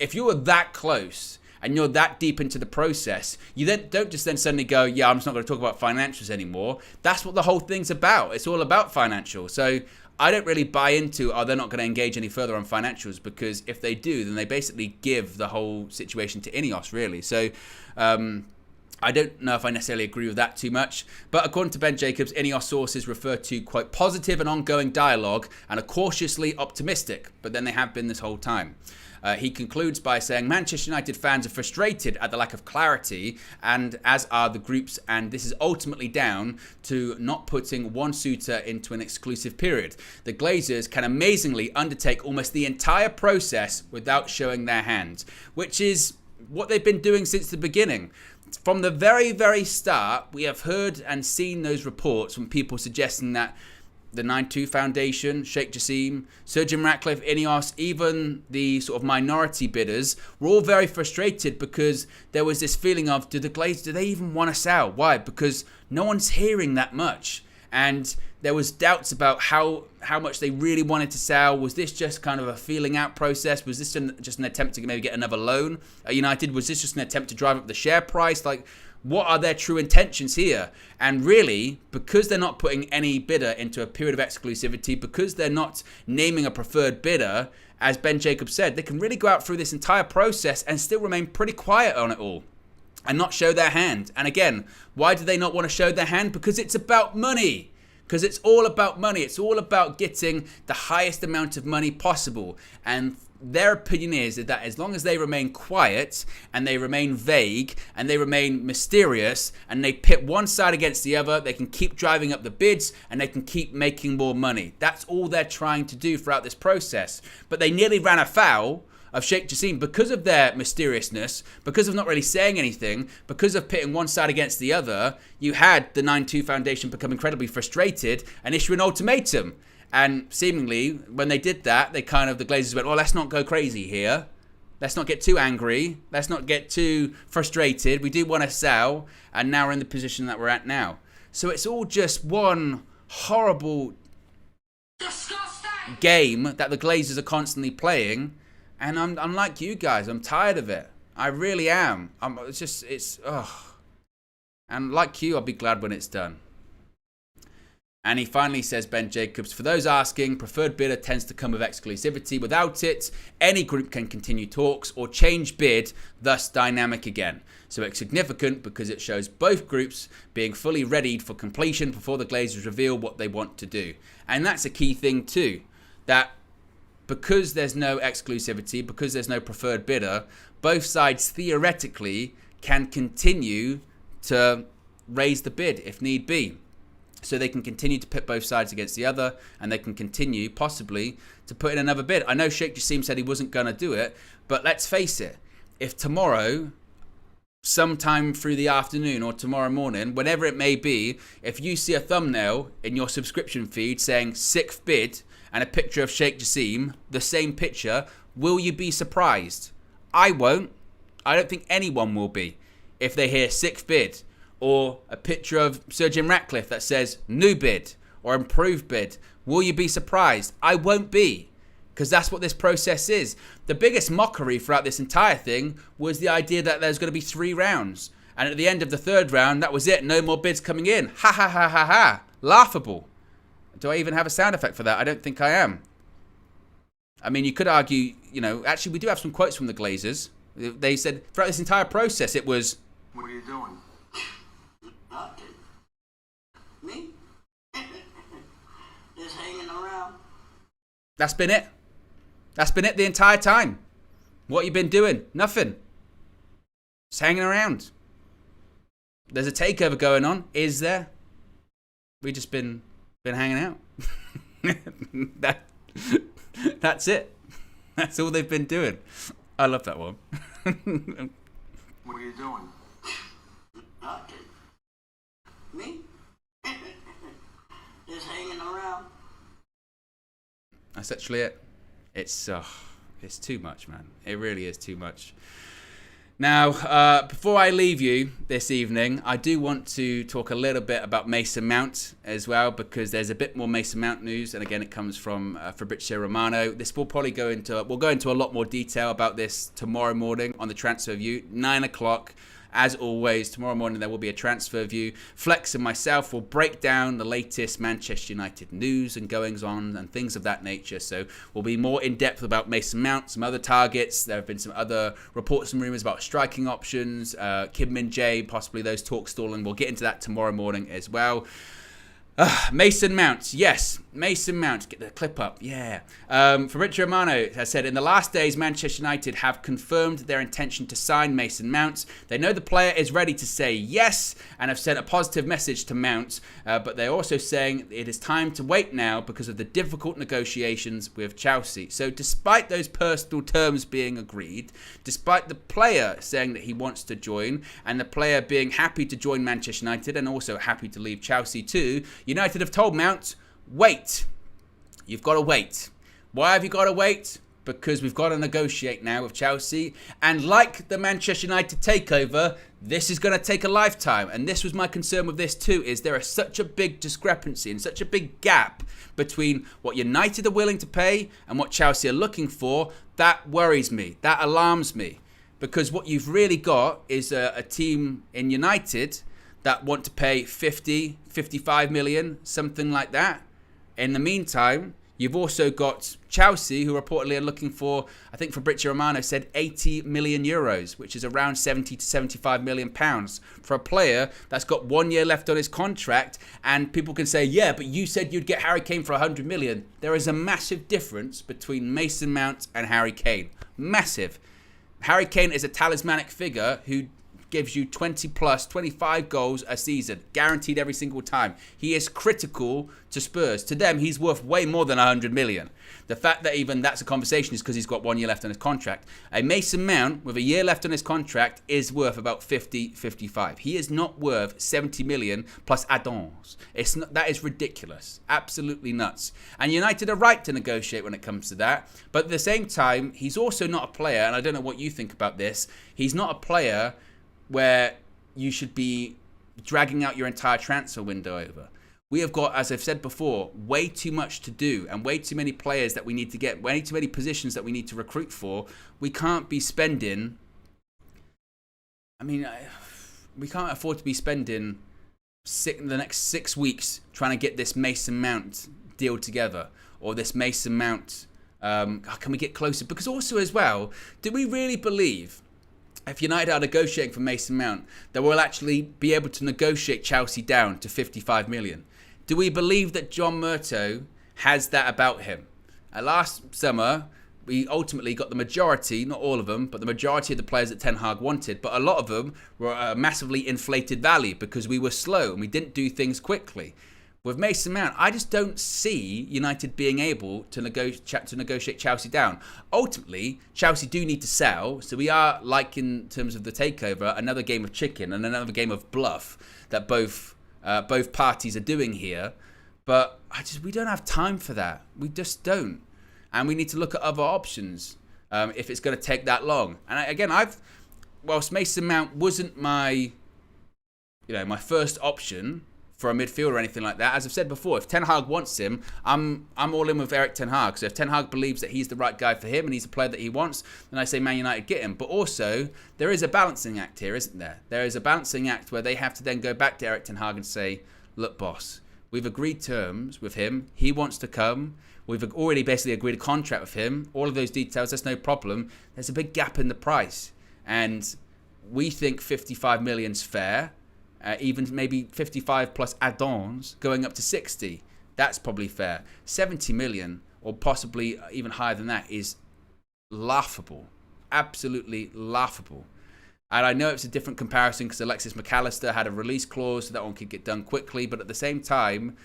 if you were that close and you're that deep into the process, you then don't just then suddenly go, yeah, I'm just not going to talk about financials anymore. That's what the whole thing's about. It's all about financial. So I don't really buy into, they're not going to engage any further on financials, because if they do, then they basically give the whole situation to Ineos, really. So I don't know if I necessarily agree with that too much, but according to Ben Jacobs, Ineos sources refer to, quote, positive and ongoing dialogue and are cautiously optimistic, but then they have been this whole time. He concludes by saying Manchester United fans are frustrated at the lack of clarity, and as are the groups, and this is ultimately down to not putting one suitor into an exclusive period. The Glazers can amazingly undertake almost the entire process without showing their hand, which is what they've been doing since the beginning. From the very, very start, we have heard and seen those reports from people suggesting that the 9-2 Foundation, Sheikh Jassim, Sir Jim Ratcliffe, Ineos, even the sort of minority bidders were all very frustrated because there was this feeling of, do they even want to sell? Why? Because no one's hearing that much. And there was doubts about how much they really wanted to sell. Was this just kind of a feeling out process? Was this just an attempt to maybe get another loan at United? Was this just an attempt to drive up the share price? Like, what are their true intentions here? And really, because they're not putting any bidder into a period of exclusivity, because they're not naming a preferred bidder, as Ben Jacobs said, they can really go out through this entire process and still remain pretty quiet on it all and not show their hand. And again, why do they not want to show their hand? Because it's about money. Because it's all about money. It's all about getting the highest amount of money possible. And their opinion is that as long as they remain quiet and they remain vague and they remain mysterious and they pit one side against the other, they can keep driving up the bids and they can keep making more money. That's all they're trying to do throughout this process. But they nearly ran afoul of Sheikh Jassim because of their mysteriousness, because of not really saying anything, because of pitting one side against the other. You had the 9-2 Foundation become incredibly frustrated and issue an ultimatum. And seemingly, when they did that, the Glazers went, well, let's not go crazy here. Let's not get too angry. Let's not get too frustrated. We do want to sell. And now we're in the position that we're at now. So it's all just one horrible game that the Glazers are constantly playing. And I'm like you guys. I'm tired of it. I really am. And like you, I'll be glad when it's done. And he finally says, Ben Jacobs, for those asking, preferred bidder tends to come with exclusivity. Without it, any group can continue talks or change bid, thus dynamic again. So it's significant because it shows both groups being fully readied for completion before the Glazers reveal what they want to do. And that's a key thing too, that because there's no exclusivity, because there's no preferred bidder, both sides theoretically can continue to raise the bid if need be. So they can continue to pit both sides against the other, and they can continue, possibly, to put in another bid. I know Sheikh Jassim said he wasn't going to do it, but let's face it. If tomorrow, sometime through the afternoon or tomorrow morning, whenever it may be, if you see a thumbnail in your subscription feed saying 6th bid and a picture of Sheikh Jassim, the same picture, will you be surprised? I won't. I don't think anyone will be if they hear 6th bid. Or a picture of Sir Jim Ratcliffe that says new bid or improved bid. Will you be surprised? I won't be, because that's what this process is. The biggest mockery throughout this entire thing was the idea that there's going to be 3 rounds. And at the end of the 3rd round, that was it. No more bids coming in. Ha ha ha ha ha. Laughable. Do I even have a sound effect for that? I don't think I am. I mean, you could argue, actually we do have some quotes from the Glazers. They said throughout this entire process it was, What are you doing? Nothing. Me? Just hanging around. that's been it. That's been it the entire time. What you been doing? Nothing. Just hanging around. There's a takeover going on. Is there? We just been hanging out. That's it. That's all they've been doing. I love that one. What are you doing? Nothing. Me? Just hanging around. That's actually it. It's too much, man. It really is too much. Now, before I leave you this evening, I do want to talk a little bit about Mason Mount as well, because there's a bit more Mason Mount news, and again, it comes from Fabrizio Romano. This will probably we'll go into a lot more detail about this tomorrow morning on the Transfer View, 9 o'clock. As always, tomorrow morning there will be a Transfer View. Flex and myself will break down the latest Manchester United news and goings on and things of that nature. So we'll be more in depth about Mason Mount, some other targets. There have been some other reports and rumours about striking options, Kim Min-jae, possibly those talks stalling. We'll get into that tomorrow morning as well. Mason Mount, yes, Mason Mount, get the clip up, yeah. Fabrizio Romano has said, in the last days, Manchester United have confirmed their intention to sign Mason Mount. They know the player is ready to say yes and have sent a positive message to Mount, but they're also saying it is time to wait now because of the difficult negotiations with Chelsea. So despite those personal terms being agreed, despite the player saying that he wants to join, and the player being happy to join Manchester United and also happy to leave Chelsea too, United have told Mount, wait. You've got to wait. Why have you got to wait? Because we've got to negotiate now with Chelsea. And like the Manchester United takeover, this is going to take a lifetime. And this was my concern with this too, is there is such a big discrepancy and such a big gap between what United are willing to pay and what Chelsea are looking for. That worries me. That alarms me. Because what you've really got is a team in United that want to pay 50, 55 million, something like that. In the meantime, you've also got Chelsea, who reportedly are looking for, I think Fabrizio Romano said 80 million euros, which is around 70 to 75 million pounds for a player that's got 1 year left on his contract. And people can say, yeah, but you said you'd get Harry Kane for 100 million. There is a massive difference between Mason Mount and Harry Kane. Massive. Harry Kane is a talismanic figure who gives you 20 plus, 25 goals a season, guaranteed every single time. He is critical to Spurs. To them, he's worth way more than 100 million. The fact that even that's a conversation is because he's got 1 year left on his contract. A Mason Mount with a year left on his contract is worth about 50, 55. He is not worth 70 million plus add-ons. That is ridiculous. Absolutely nuts. And United are right to negotiate when it comes to that. But at the same time, he's also not a player, and I don't know what you think about this, he's not a player where you should be dragging out your entire transfer window over. We have got, as I've said before, way too much to do and way too many players that we need to get, way too many positions that we need to recruit for. We can't be spending, we can't afford to be spending the next 6 weeks trying to get this Mason Mount deal together, or this Mason Mount, can we get closer? Because also as well, do we really believe if United are negotiating for Mason Mount, that we'll actually be able to negotiate Chelsea down to 55 million? Do we believe that John Murtough has that about him? Last summer, we ultimately got the majority, not all of them, but the majority of the players that Ten Hag wanted. But a lot of them were a massively inflated value because we were slow and we didn't do things quickly. With Mason Mount, I just don't see United being able to negotiate Chelsea down. Ultimately, Chelsea do need to sell, so we are, like in terms of the takeover, another game of chicken and another game of bluff that both parties are doing here. But we don't have time for that. We just don't, and we need to look at other options if it's going to take that long. And whilst Mason Mount wasn't my first option for a midfielder or anything like that, as I've said before, if Ten Hag wants him, I'm all in with Eric Ten Hag. So if Ten Hag believes that he's the right guy for him and he's a player that he wants, then I say Man United get him. But also, there is a balancing act here, isn't there? There is a balancing act where they have to then go back to Eric Ten Hag and say, look, boss, we've agreed terms with him. He wants to come. We've already basically agreed a contract with him. All of those details, that's no problem. There's a big gap in the price. And we think 55 million's fair. Even maybe 55 plus add-ons going up to 60. That's probably fair. 70 million or possibly even higher than that is laughable. Absolutely laughable. And I know it's a different comparison because Alexis McAllister had a release clause so that one could get done quickly. But at the same time,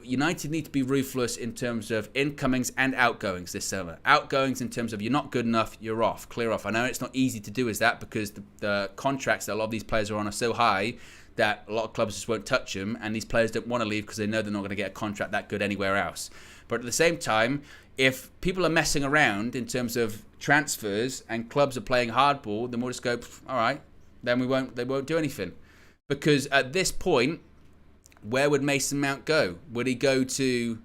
United need to be ruthless in terms of incomings and outgoings this summer. Outgoings in terms of you're not good enough, you're off, clear off. I know it's not easy to do as that because the contracts that a lot of these players are on are so high that a lot of clubs just won't touch him, and these players don't want to leave because they know they're not going to get a contract that good anywhere else. But at the same time, if people are messing around in terms of transfers and clubs are playing hardball, then we'll just go, all right, then they won't do anything. Because at this point, where would Mason Mount go? Would he go to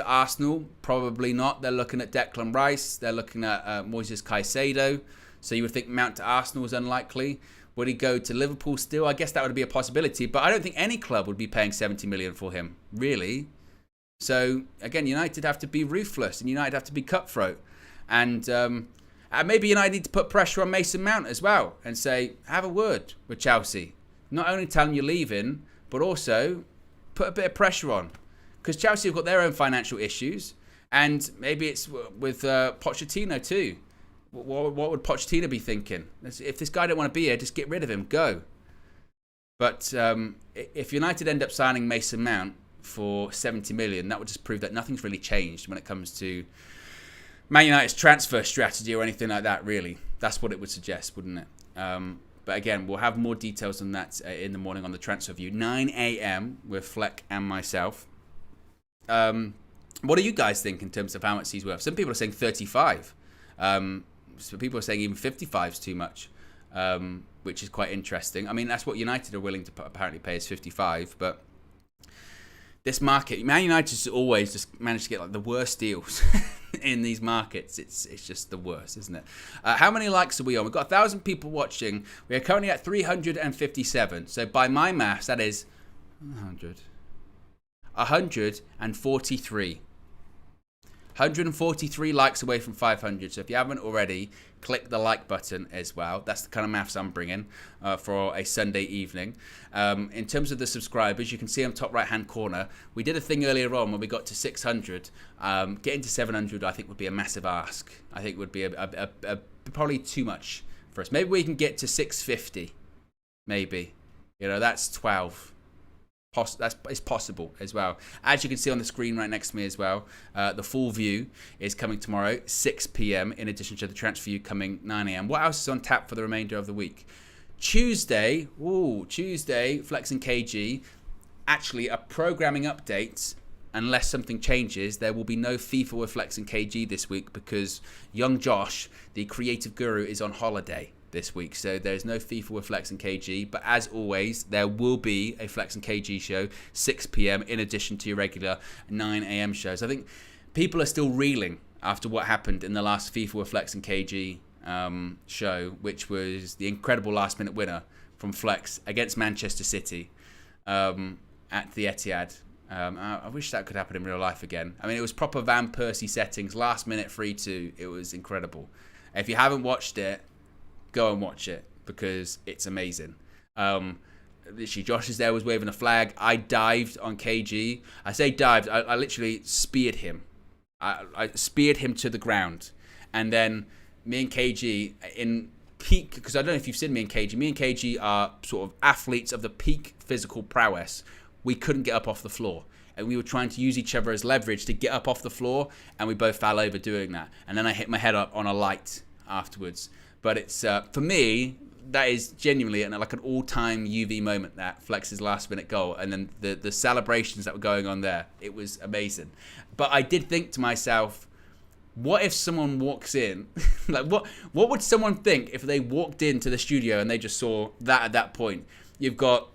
Arsenal? Probably not. They're looking at Declan Rice. They're looking at Moises Caicedo. So you would think Mount to Arsenal is unlikely. Would he go to Liverpool still? I guess that would be a possibility. But I don't think any club would be paying 70 million for him, really. So, again, United have to be ruthless and United have to be cutthroat. And maybe United need to put pressure on Mason Mount as well and say, have a word with Chelsea. Not only tell them you're leaving, but also put a bit of pressure on. Because Chelsea have got their own financial issues. And maybe it's with Pochettino too. What would Pochettino be thinking? If this guy don't want to be here, just get rid of him. Go. But if United end up signing Mason Mount for 70 million, that would just prove that nothing's really changed when it comes to Man United's transfer strategy or anything like that, really. That's what it would suggest, wouldn't it? But again, we'll have more details on that in the morning on the transfer view. 9 a.m. with Fleck and myself. What do you guys think in terms of how much he's worth? Some people are saying 35. So people are saying even 55 is too much, which is quite interesting. I mean, that's what United are willing to apparently pay is 55. But this market, Man United just always just manage to get like the worst deals in these markets. It's just the worst, isn't it? How many likes are we on? We've got 1,000 people watching. We are currently at 357. So by my maths, that is 143. 143 likes away from 500. So if you haven't already, click the like button as well. That's the kind of maths I'm bringing for a Sunday evening. In terms of the subscribers, you can see on top right hand corner, we did a thing earlier on when we got to 600. Getting to 700 I think would be a massive ask. I think would be a probably too much for us. Maybe we can get to 650. Maybe. That's 12. It's possible as well. As you can see on the screen right next to me as well, the full view is coming tomorrow, 6 p.m. in addition to the transfer view coming 9 a.m. What else is on tap for the remainder of the week? Tuesday, Flex and KG, actually a programming update. Unless something changes, there will be no FIFA with Flex and KG this week because young Josh, the creative guru, is on holiday this week. So there's no FIFA with Flex and KG. But as always, there will be a Flex and KG show, 6 p.m. in addition to your regular 9 a.m. shows. I think people are still reeling after what happened in the last FIFA with Flex and KG show, which was the incredible last-minute winner from Flex against Manchester City at the Etihad. I wish that could happen in real life again. I mean, it was proper Van Persie settings, last-minute 3-2. It was incredible. If you haven't watched it, go and watch it because it's amazing. Literally, Josh is there, was waving a flag. I dived on KG. I say dived, I literally speared him. I speared him to the ground. And then me and KG in peak, because I don't know if you've seen me and KG are sort of athletes of the peak physical prowess. We couldn't get up off the floor. And we were trying to use each other as leverage to get up off the floor. And we both fell over doing that. And then I hit my head up on a light afterwards. But it's, for me, that is genuinely like an all-time UV moment, that Flex's last-minute goal. And then the celebrations that were going on there. It was amazing. But I did think to myself, what if someone walks in? Like, what would someone think if they walked into the studio and they just saw that at that point? You've got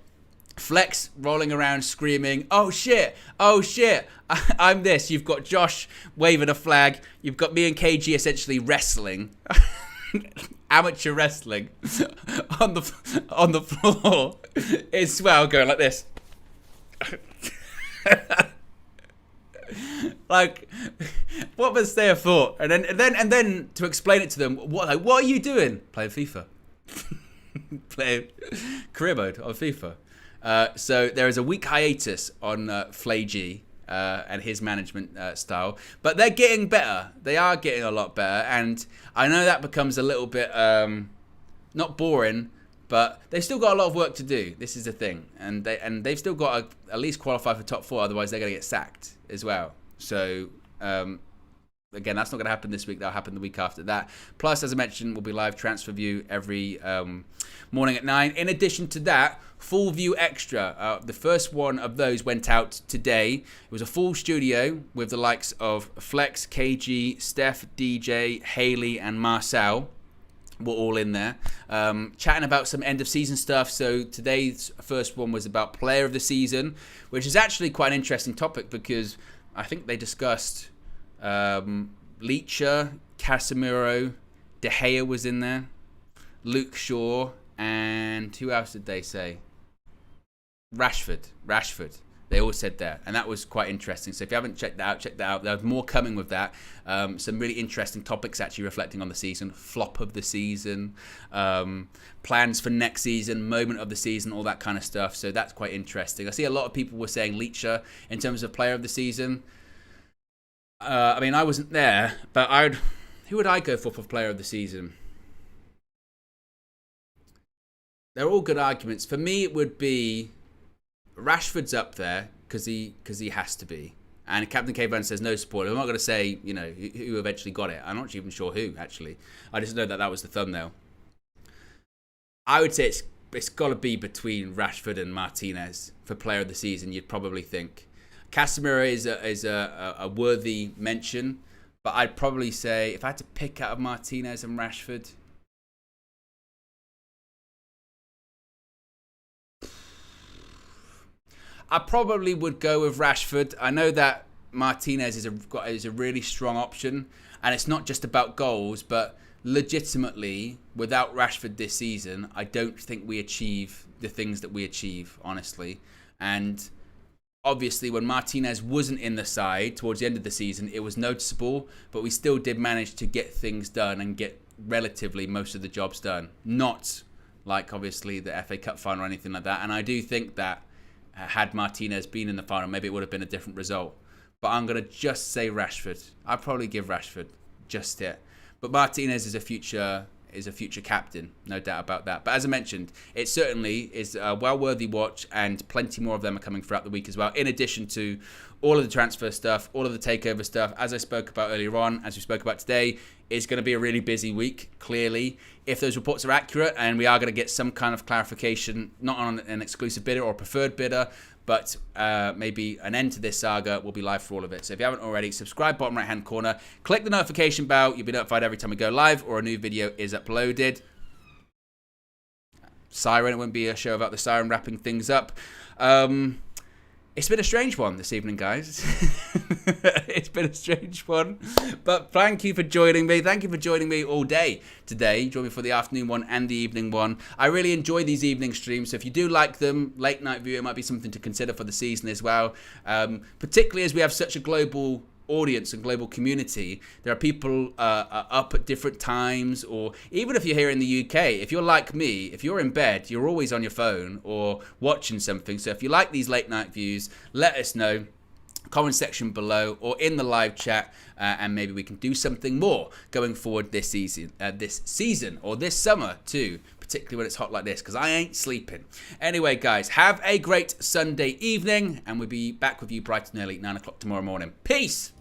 Flex rolling around screaming, oh shit, I'm this. You've got Josh waving a flag. You've got me and KG essentially wrestling. Amateur wrestling on the floor. It's well going like this. Like, what must they have thought? And then to explain it to them, what are you doing? Playing FIFA. Playing career mode on FIFA. So there is a week hiatus on Flay and his management style, but they're getting better. They are getting a lot better, and I know that becomes a little bit not boring, but they've still got a lot of work to do. This is the thing, and they've still got to at least qualify for top 4. Otherwise, they're going to get sacked as well. So again, that's not going to happen this week. That'll happen the week after that. Plus, as I mentioned, we'll be live transfer view every morning at 9. In addition to that, full view extra. The first one of those went out today. It was a full studio with the likes of Flex, KG, Steph, DJ, Haley, and Marcel. We're all in there, chatting about some end of season stuff. So today's first one was about player of the season, which is actually quite an interesting topic because I think they discussed Leacher, Casemiro, De Gea was in there, Luke Shaw, and who else did they say? Rashford. They all said that, and that was quite interesting. So if you haven't checked that out, check that out. There's more coming with that. Some really interesting topics actually reflecting on the season, flop of the season, plans for next season, moment of the season, all that kind of stuff. So that's quite interesting. I see a lot of people were saying Leacher in terms of player of the season. I mean, I wasn't there, but who would I go for player of the season? They're all good arguments. For me, it would be Rashford's up there because he has to be. And Captain K-Van says no spoiler. I'm not going to say, you know, who eventually got it. I'm not even sure who, actually. I just know that was the thumbnail. I would say it's got to be between Rashford and Martinez for player of the season, you'd probably think. Casemiro is a worthy mention, but I'd probably say if I had to pick out of Martinez and Rashford, I probably would go with Rashford. I know that Martinez is a really strong option, and it's not just about goals, but legitimately, without Rashford this season, I don't think we achieve the things that we achieve, honestly. And obviously, when Martinez wasn't in the side towards the end of the season, it was noticeable, but we still did manage to get things done and get relatively most of the jobs done. Not like, obviously, the FA Cup final or anything like that. And I do think that had Martinez been in the final, maybe it would have been a different result. But I'm going to just say Rashford. I'd probably give Rashford just it. But Martinez is a future captain, no doubt about that. But as I mentioned, it certainly is a well-worthy watch, and plenty more of them are coming throughout the week as well, in addition to all of the transfer stuff, all of the takeover stuff. As I spoke about earlier on, as we spoke about today, it's going to be a really busy week, clearly. If those reports are accurate, and we are going to get some kind of clarification, not on an exclusive bidder or preferred bidder, but maybe an end to this saga, we'll be live for all of it. So if you haven't already, subscribe, bottom right-hand corner. Click the notification bell. You'll be notified every time we go live or a new video is uploaded. Siren, it wouldn't be a show about the siren wrapping things up. It's been a strange one this evening, guys. It's been a strange one. But thank you for joining me. Thank you for joining me all day today. Join me for the afternoon one and the evening one. I really enjoy these evening streams. So if you do like them, late night viewing might be something to consider for the season as well. Particularly as we have such a global audience and global community. There are people up at different times, or even if you're here in the UK, if you're like me, if you're in bed, you're always on your phone or watching something. So if you like these late night views, let us know. Comment section below or in the live chat, and maybe we can do something more going forward this season or this summer too, particularly when it's hot like this, because I ain't sleeping. Anyway, guys, have a great Sunday evening, and we'll be back with you bright and early 9 o'clock tomorrow morning. Peace.